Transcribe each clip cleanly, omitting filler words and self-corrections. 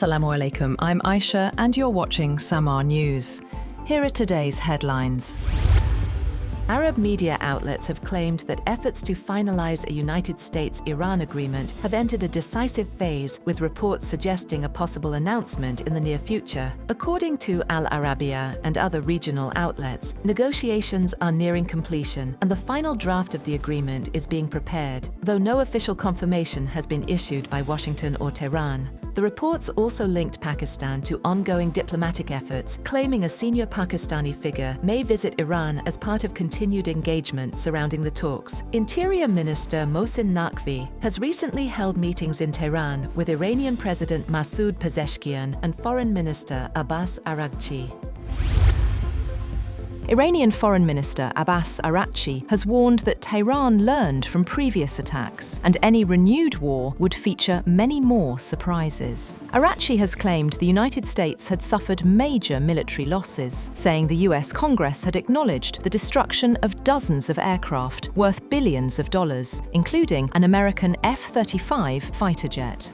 Assalamu alaikum, I'm Aisha and you're watching SAMAA News. Here are today's headlines. Arab media outlets have claimed that efforts to finalize a United States-Iran agreement have entered a decisive phase, with reports suggesting a possible announcement in the near future. According to Al Arabiya and other regional outlets, negotiations are nearing completion and the final draft of the agreement is being prepared, though no official confirmation has been issued by Washington or Tehran. The reports also linked Pakistan to ongoing diplomatic efforts, claiming a senior Pakistani figure may visit Iran as part of continued engagement surrounding the talks. Interior Minister Mohsin Naqvi has recently held meetings in Tehran with Iranian President Masoud Pezeshkian and Foreign Minister Abbas Araghchi. Iranian Foreign Minister Abbas Araghchi has warned that Tehran learned from previous attacks, and any renewed war would feature many more surprises. Araghchi has claimed the United States had suffered major military losses, saying the US Congress had acknowledged the destruction of dozens of aircraft worth billions of dollars, including an American F-35 fighter jet.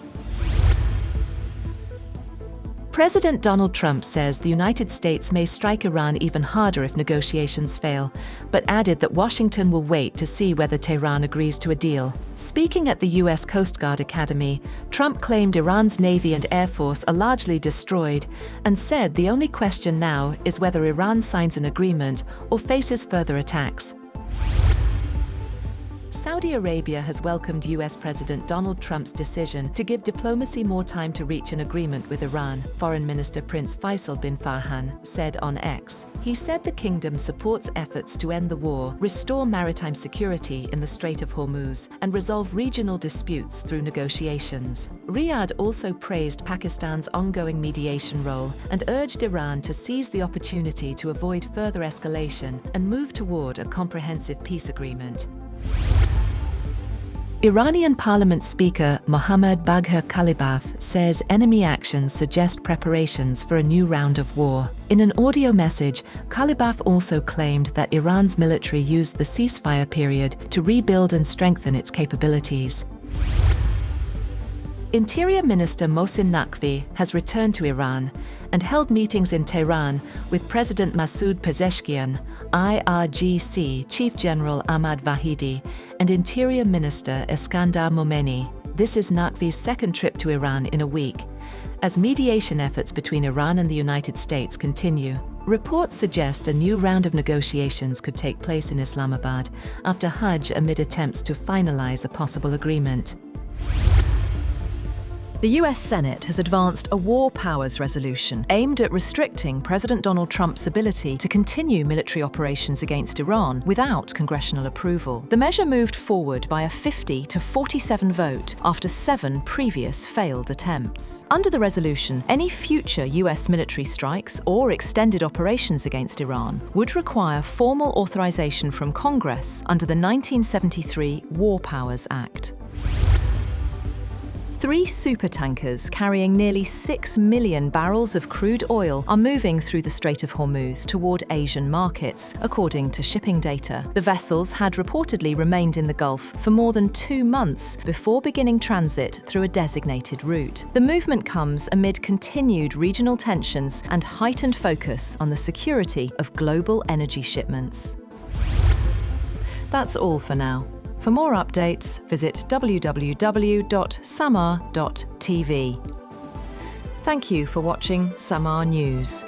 President Donald Trump says the United States may strike Iran even harder if negotiations fail, but added that Washington will wait to see whether Tehran agrees to a deal. Speaking at the US Coast Guard Academy, Trump claimed Iran's Navy and Air Force are largely destroyed and said the only question now is whether Iran signs an agreement or faces further attacks. Saudi Arabia has welcomed US President Donald Trump's decision to give diplomacy more time to reach an agreement with Iran, Foreign Minister Prince Faisal bin Farhan said on X. He said the kingdom supports efforts to end the war, restore maritime security in the Strait of Hormuz, and resolve regional disputes through negotiations. Riyadh also praised Pakistan's ongoing mediation role and urged Iran to seize the opportunity to avoid further escalation and move toward a comprehensive peace agreement. Iranian Parliament Speaker Mohammad Bagher Kalibaf says enemy actions suggest preparations for a new round of war. In an audio message, Kalibaf also claimed that Iran's military used the ceasefire period to rebuild and strengthen its capabilities. Interior Minister Mohsin Naqvi has returned to Iran and held meetings in Tehran with President Masoud Pezeshkian, IRGC Chief General Ahmad Vahidi, and Interior Minister Eskandar Momeni. This is Naqvi's second trip to Iran in a week, as mediation efforts between Iran and the United States continue. Reports suggest a new round of negotiations could take place in Islamabad after Hajj amid attempts to finalize a possible agreement. The US Senate has advanced a war powers resolution aimed at restricting President Donald Trump's ability to continue military operations against Iran without congressional approval. The measure moved forward by a 50-47 vote after 7 previous failed attempts. Under the resolution, any future US military strikes or extended operations against Iran would require formal authorization from Congress under the 1973 War Powers Act. 3 supertankers carrying nearly 6 million barrels of crude oil are moving through the Strait of Hormuz toward Asian markets, according to shipping data. The vessels had reportedly remained in the Gulf for more than 2 months before beginning transit through a designated route. The movement comes amid continued regional tensions and heightened focus on the security of global energy shipments. That's all for now. For more updates, visit www.samaa.tv. Thank you for watching SAMAA News.